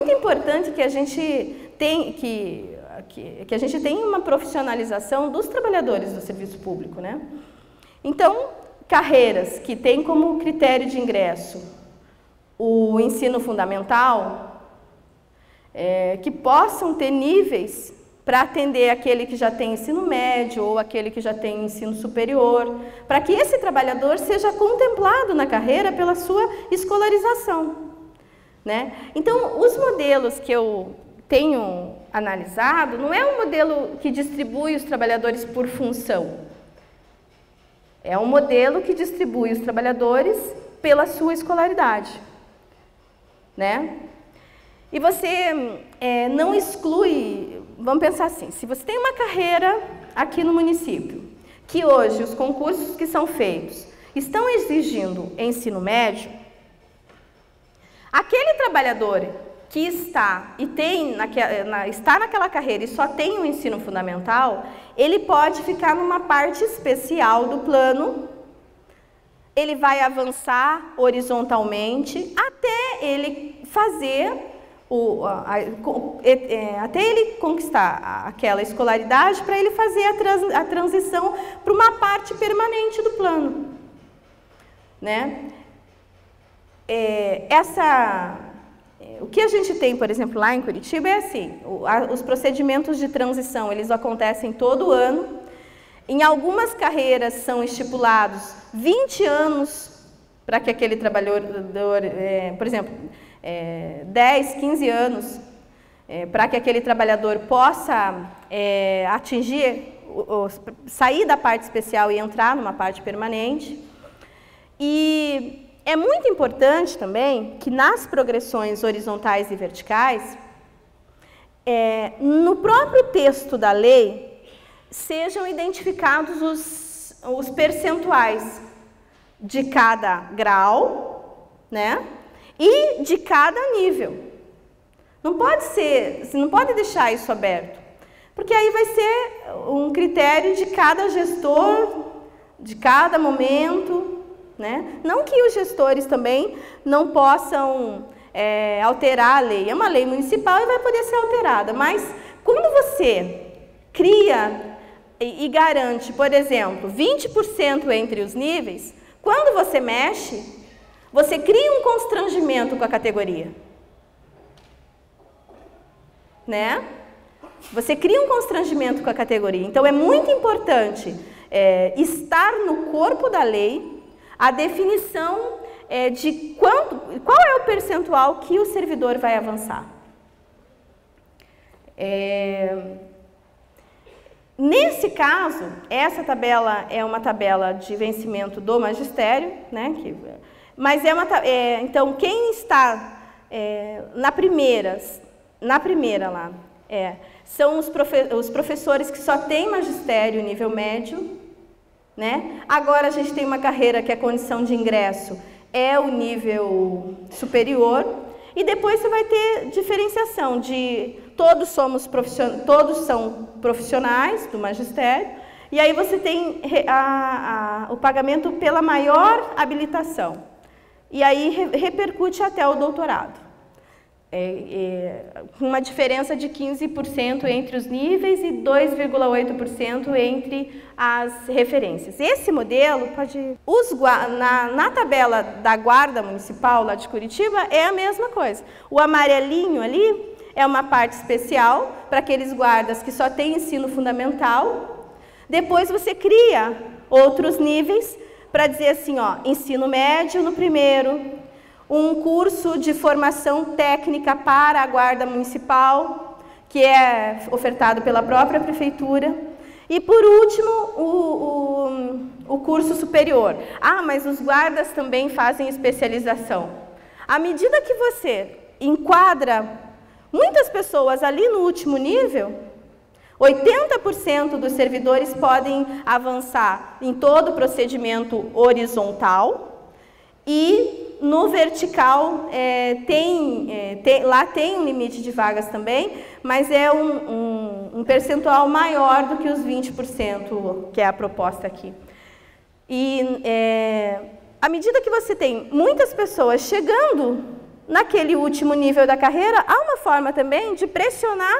muito importante que a gente tenha uma profissionalização dos trabalhadores do serviço público, né? Então, carreiras que têm como critério de ingresso o ensino fundamental, que possam ter níveis para atender aquele que já tem ensino médio ou aquele que já tem ensino superior, para que esse trabalhador seja contemplado na carreira pela sua escolarização, né? Então, os modelos que eu tenho analisado não é um modelo que distribui os trabalhadores por função, é um modelo que distribui os trabalhadores pela sua escolaridade, né? E você não exclui, vamos pensar assim, se você tem uma carreira aqui no município, que hoje os concursos que são feitos estão exigindo ensino médio, aquele trabalhador que está naquela carreira e só tem o ensino fundamental, ele pode ficar numa parte especial do plano, ele vai avançar horizontalmente até ele fazer até ele conquistar aquela escolaridade, para ele fazer a transição para uma parte permanente do plano, né? O que a gente tem, por exemplo, lá em Curitiba é assim, os procedimentos de transição, eles acontecem todo ano. Em algumas carreiras são estipulados 20 anos para que aquele trabalhador, por exemplo, 10, 15 anos, para que aquele trabalhador possa sair da parte especial e entrar numa parte permanente. E é muito importante também que nas progressões horizontais e verticais, no próprio texto da lei, sejam identificados os percentuais de cada grau, né? E de cada nível. Não pode deixar isso aberto, porque aí vai ser um critério de cada gestor, de cada momento, né? Não que os gestores também não possam alterar a lei. É uma lei municipal e vai poder ser alterada, mas quando você cria e garante, por exemplo, 20% entre os níveis, quando você mexe, você cria um constrangimento com a categoria, né? Você cria um constrangimento com a categoria. Então, é muito importante estar no corpo da lei a definição de qual é o percentual que o servidor vai avançar. Nesse caso, essa tabela é uma tabela de vencimento do magistério, né? Mas então, quem está na primeira lá, são os professores que só têm magistério nível médio, né? Agora a gente tem uma carreira que a condição de ingresso é o nível superior, e depois você vai ter diferenciação de todos são profissionais do magistério, e aí você tem o pagamento pela maior habilitação. E aí repercute até o doutorado, com uma diferença de 15% entre os níveis e 2,8% entre as referências. Esse modelo pode... na tabela da Guarda Municipal lá de Curitiba é a mesma coisa. O amarelinho ali é uma parte especial para aqueles guardas que só têm ensino fundamental. Depois você cria outros níveis para dizer assim, ó, ensino médio no primeiro, um curso de formação técnica para a Guarda Municipal, que é ofertado pela própria Prefeitura, e por último, o curso superior. Ah, mas os guardas também fazem especialização. À medida que você enquadra muitas pessoas ali no último nível, 80% dos servidores podem avançar em todo o procedimento horizontal, e no vertical lá tem um limite de vagas também, mas é um percentual maior do que os 20% que é a proposta aqui. E à medida que você tem muitas pessoas chegando naquele último nível da carreira, há uma forma também de pressionar,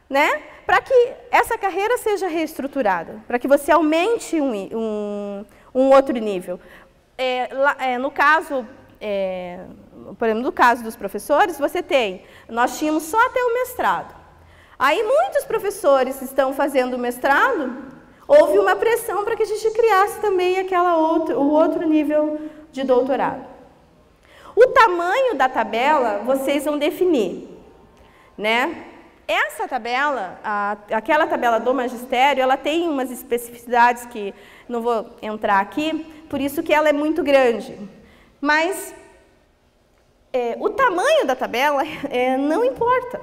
né, para que essa carreira seja reestruturada, para que você aumente um outro nível. No caso, por exemplo, no caso dos professores, nós tínhamos só até o mestrado. Aí muitos professores estão fazendo o mestrado, houve uma pressão para que a gente criasse também o outro nível de doutorado. O tamanho da tabela vocês vão definir, né? Essa tabela, aquela tabela do magistério, ela tem umas especificidades que não vou entrar aqui, por isso que ela é muito grande. Mas o tamanho da tabela não importa.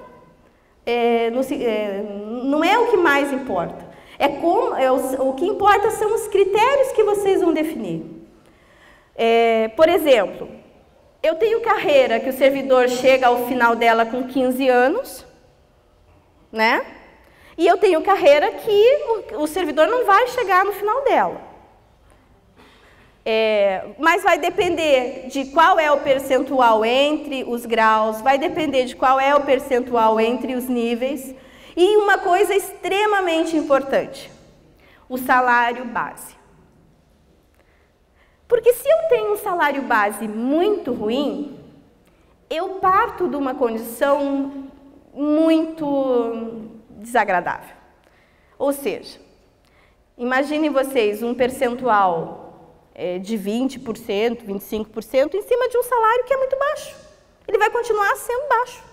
Não é o que mais importa. O que importa são os critérios que vocês vão definir. Por exemplo, eu tenho carreira que o servidor chega ao final dela com 15 anos, né? E eu tenho carreira que o servidor não vai chegar no final dela. Mas vai depender de qual é o percentual entre os graus, vai depender de qual é o percentual entre os níveis. E uma coisa extremamente importante, o salário base. Porque se eu tenho um salário base muito ruim, eu parto de uma condição muito desagradável. Ou seja, imaginem vocês um percentual de 20%, 25% em cima de um salário que é muito baixo. Ele vai continuar sendo baixo.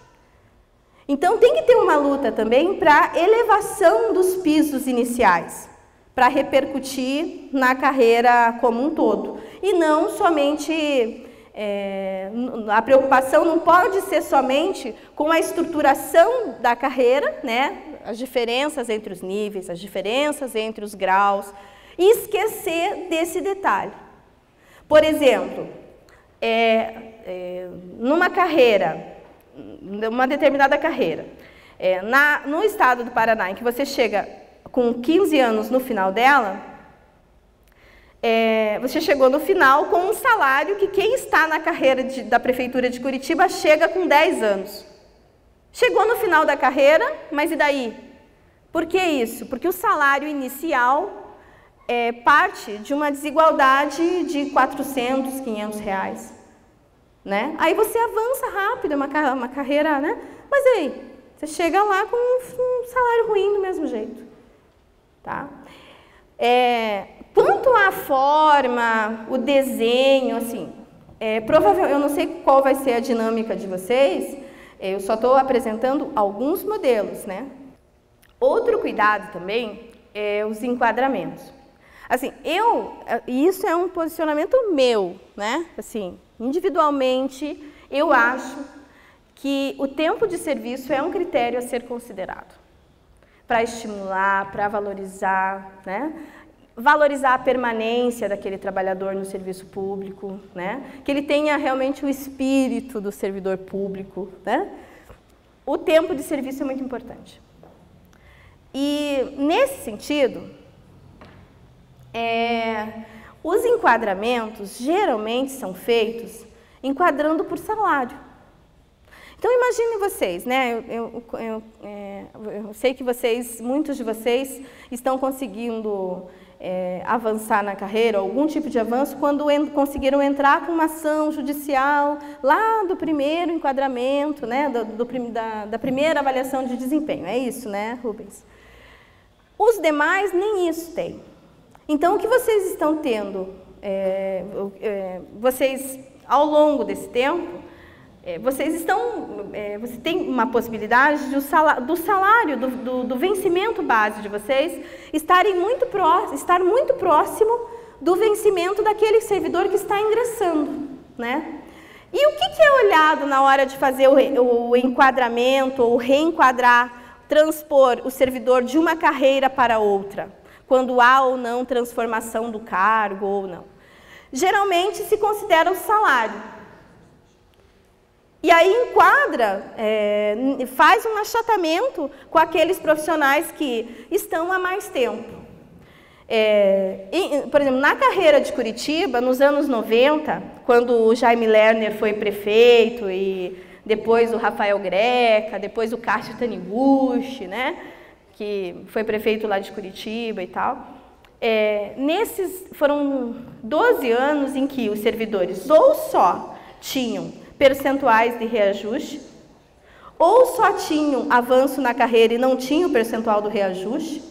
Então, tem que ter uma luta também para elevação dos pisos iniciais, para repercutir na carreira como um todo. E não somente, a preocupação não pode ser somente com a estruturação da carreira, né? As diferenças entre os níveis, as diferenças entre os graus, e esquecer desse detalhe. Por exemplo, numa carreira, uma determinada carreira, no estado do Paraná, em que você chega com 15 anos no final dela, você chegou no final com um salário que quem está na carreira da Prefeitura de Curitiba chega com 10 anos. Chegou no final da carreira, mas e daí? Por que isso? Porque o salário inicial parte de uma desigualdade de 400, 500 reais. Né? Aí você avança rápido, é uma carreira, né? Mas aí, você chega lá com um salário ruim do mesmo jeito. Tá? Quanto à forma, o desenho, assim, provavelmente, eu não sei qual vai ser a dinâmica de vocês, eu só estou apresentando alguns modelos, né? Outro cuidado também é os enquadramentos. Assim, isso é um posicionamento meu, né? Assim, individualmente, eu acho que o tempo de serviço é um critério a ser considerado para estimular, para valorizar, né? Valorizar a permanência daquele trabalhador no serviço público, né? Que ele tenha realmente o espírito do servidor público, né? O tempo de serviço é muito importante. E, nesse sentido, os enquadramentos geralmente são feitos enquadrando por salário. Então, imaginem vocês, né? Eu sei que muitos de vocês estão conseguindo avançar na carreira, algum tipo de avanço, quando conseguiram entrar com uma ação judicial lá do primeiro enquadramento, né? Da primeira avaliação de desempenho. É isso, né, Rubens? Os demais nem isso têm. Então, o que vocês estão tendo, vocês, ao longo desse tempo, você tem uma possibilidade do salário, do vencimento base de vocês, estar muito próximo do vencimento daquele servidor que está ingressando, né? E o que é olhado na hora de fazer o enquadramento, ou reenquadrar, transpor o servidor de uma carreira para outra, quando há ou não transformação do cargo ou não? Geralmente se considera o salário. E aí enquadra, faz um achatamento com aqueles profissionais que estão há mais tempo. Por exemplo, na carreira de Curitiba, nos anos 90, quando o Jaime Lerner foi prefeito, e depois o Rafael Greca, depois o Cássio Taniguchi, né, que foi prefeito lá de Curitiba e tal, foram 12 anos em que os servidores ou só tinham percentuais de reajuste, ou só tinham avanço na carreira e não tinham o percentual do reajuste.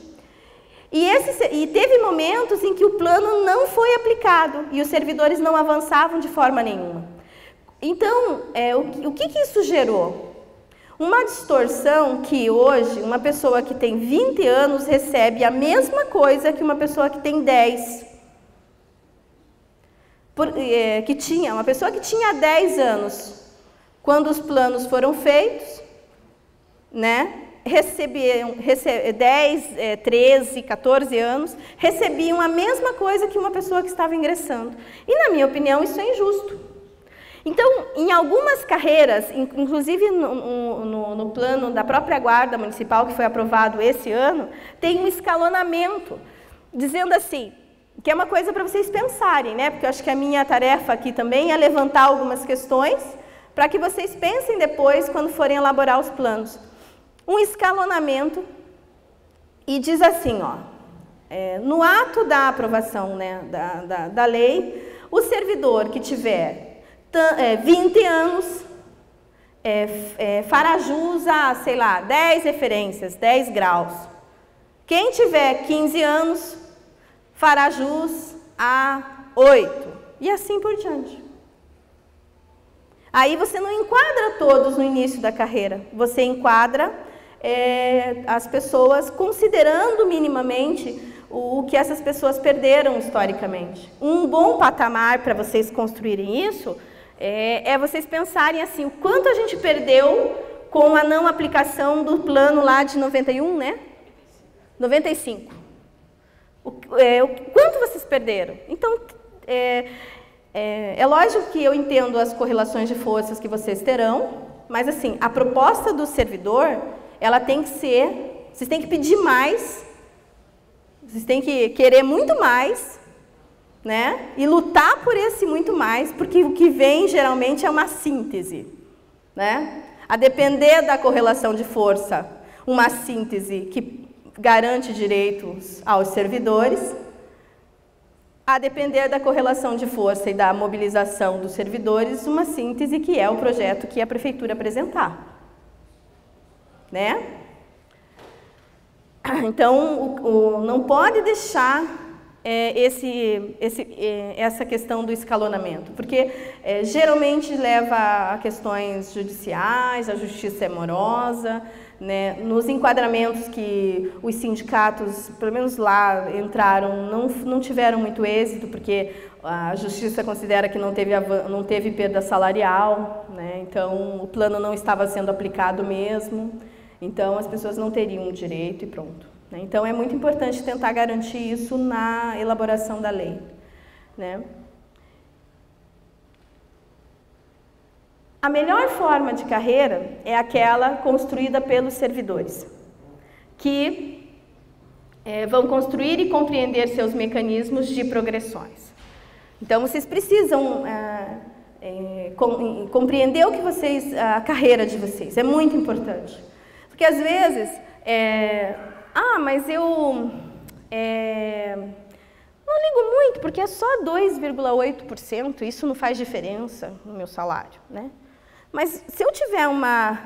E teve momentos em que o plano não foi aplicado e os servidores não avançavam de forma nenhuma. Então, o que isso gerou? Uma distorção que hoje uma pessoa que tem 20 anos recebe a mesma coisa que uma pessoa que tem 10. Uma pessoa que tinha 10 anos, quando os planos foram feitos, né? Recebiam 10, 13, 14 anos, recebiam a mesma coisa que uma pessoa que estava ingressando. E, na minha opinião, isso é injusto. Então, em algumas carreiras, inclusive no plano da própria Guarda Municipal, que foi aprovado esse ano, tem um escalonamento, dizendo assim, que é uma coisa para vocês pensarem, né? Porque eu acho que a minha tarefa aqui também é levantar algumas questões para que vocês pensem depois quando forem elaborar os planos. Um escalonamento, e diz assim, ó, no ato da aprovação, né, da lei, o servidor que tiver 20 anos fará jus a, sei lá, 10 referências, 10 graus. Quem tiver 15 anos fará jus a 8, e assim por diante. Aí você não enquadra todos no início da carreira, você enquadra as pessoas considerando minimamente o que essas pessoas perderam historicamente. Um bom patamar para vocês construírem isso é vocês pensarem assim, o quanto a gente perdeu com a não aplicação do plano lá de 91, né? 95. O quanto vocês perderam? Então, é lógico que eu entendo as correlações de forças que vocês terão, mas assim, a proposta do servidor, ela tem que ser, vocês têm que pedir mais, vocês têm que querer muito mais, né? E lutar por esse muito mais, porque o que vem geralmente é uma síntese, né? A depender da correlação de força, uma síntese que garante direitos aos servidores, a depender da correlação de força e da mobilização dos servidores, uma síntese que é o projeto que a prefeitura apresentar. Né? Então, não pode deixar essa questão do escalonamento, porque geralmente leva a questões judiciais, a justiça é morosa, né? Nos enquadramentos que os sindicatos, pelo menos lá, entraram, não tiveram muito êxito, porque a justiça considera que não teve perda salarial, né? Então o plano não estava sendo aplicado mesmo, então as pessoas não teriam o direito e pronto, né? Então é muito importante tentar garantir isso na elaboração da lei, né? A melhor forma de carreira é aquela construída pelos servidores, que vão construir e compreender seus mecanismos de progressões. Então, vocês precisam compreender a carreira de vocês, é muito importante. Porque, às vezes, mas eu não ligo muito, porque é só 2,8%, isso não faz diferença no meu salário, né? Mas se eu tiver uma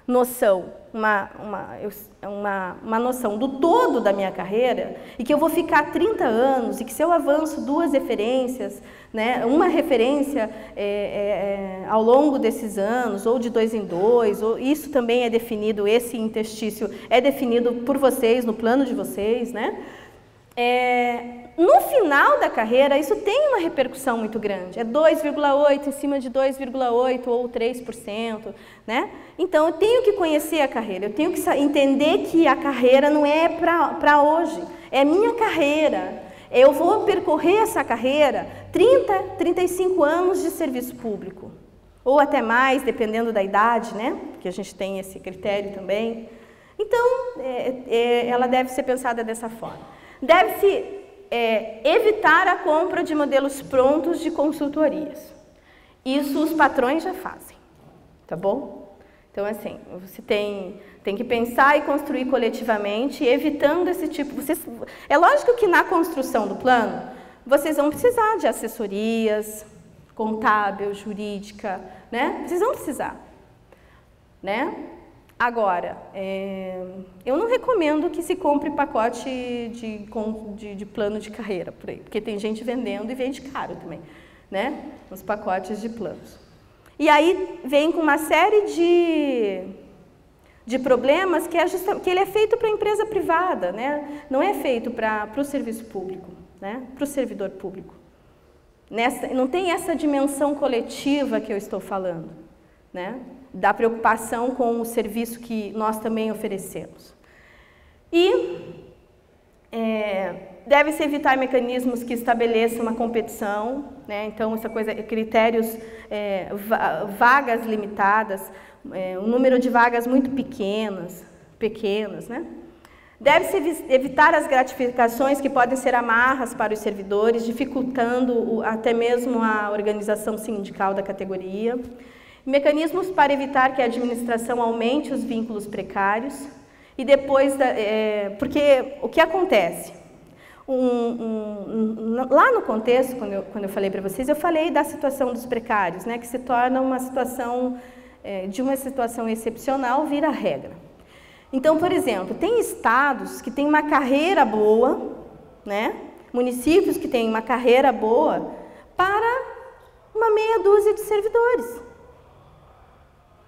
noção, uma noção do todo da minha carreira, e que eu vou ficar 30 anos, e que se eu avanço 2 referências, né, uma referência ao longo desses anos, ou de 2 em 2, ou isso também é definido, esse interstício é definido por vocês, no plano de vocês, né? No final da carreira, isso tem uma repercussão muito grande. É 2,8% em cima de 2,8% ou 3%, né? Então, eu tenho que conhecer a carreira, eu tenho que entender que a carreira não é para hoje, é minha carreira. Eu vou percorrer essa carreira 30, 35 anos de serviço público, ou até mais, dependendo da idade, né? Que a gente tem esse critério também. Então, ela deve ser pensada dessa forma. Deve-se evitar a compra de modelos prontos de consultorias. Isso os patrões já fazem, tá bom? Então, assim, você tem que pensar e construir coletivamente, evitando esse tipo... É lógico que na construção do plano, vocês vão precisar de assessorias, contábil, jurídica, né? Vocês vão precisar, né? Agora, eu não recomendo que se compre pacote de plano de carreira por aí, porque tem gente vendendo e vende caro também, né? Os pacotes de planos. E aí vem com uma série de problemas que ele é feito para a empresa privada, né? Não é feito para o serviço público, né? Para o servidor público. Não tem essa dimensão coletiva que eu estou falando, né? Da preocupação com o serviço que nós também oferecemos. E deve-se evitar mecanismos que estabeleçam uma competição, né? Então, essa coisa, critérios, vagas limitadas, um número de vagas muito pequenas, né? Deve-se evitar as gratificações que podem ser amarras para os servidores, dificultando até mesmo a organização sindical da categoria. Mecanismos para evitar que a administração aumente os vínculos precários. E depois, porque o que acontece? Lá no contexto, quando eu falei para vocês, eu falei da situação dos precários, né, que se torna uma situação, de uma situação excepcional, vira regra. Então, por exemplo, tem estados que têm uma carreira boa, né, municípios que têm uma carreira boa para uma meia dúzia de servidores.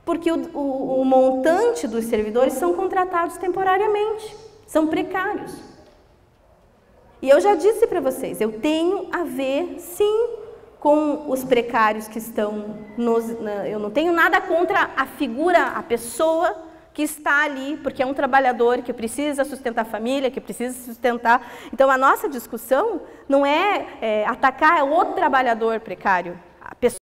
Porque o montante dos servidores são contratados temporariamente, são precários. E eu já disse para vocês, eu tenho a ver, sim, com os precários que estão eu não tenho nada contra a figura, a pessoa que está ali, porque é um trabalhador que precisa sustentar a família, que precisa sustentar... Então, a nossa discussão não é atacar o trabalhador precário, a pessoa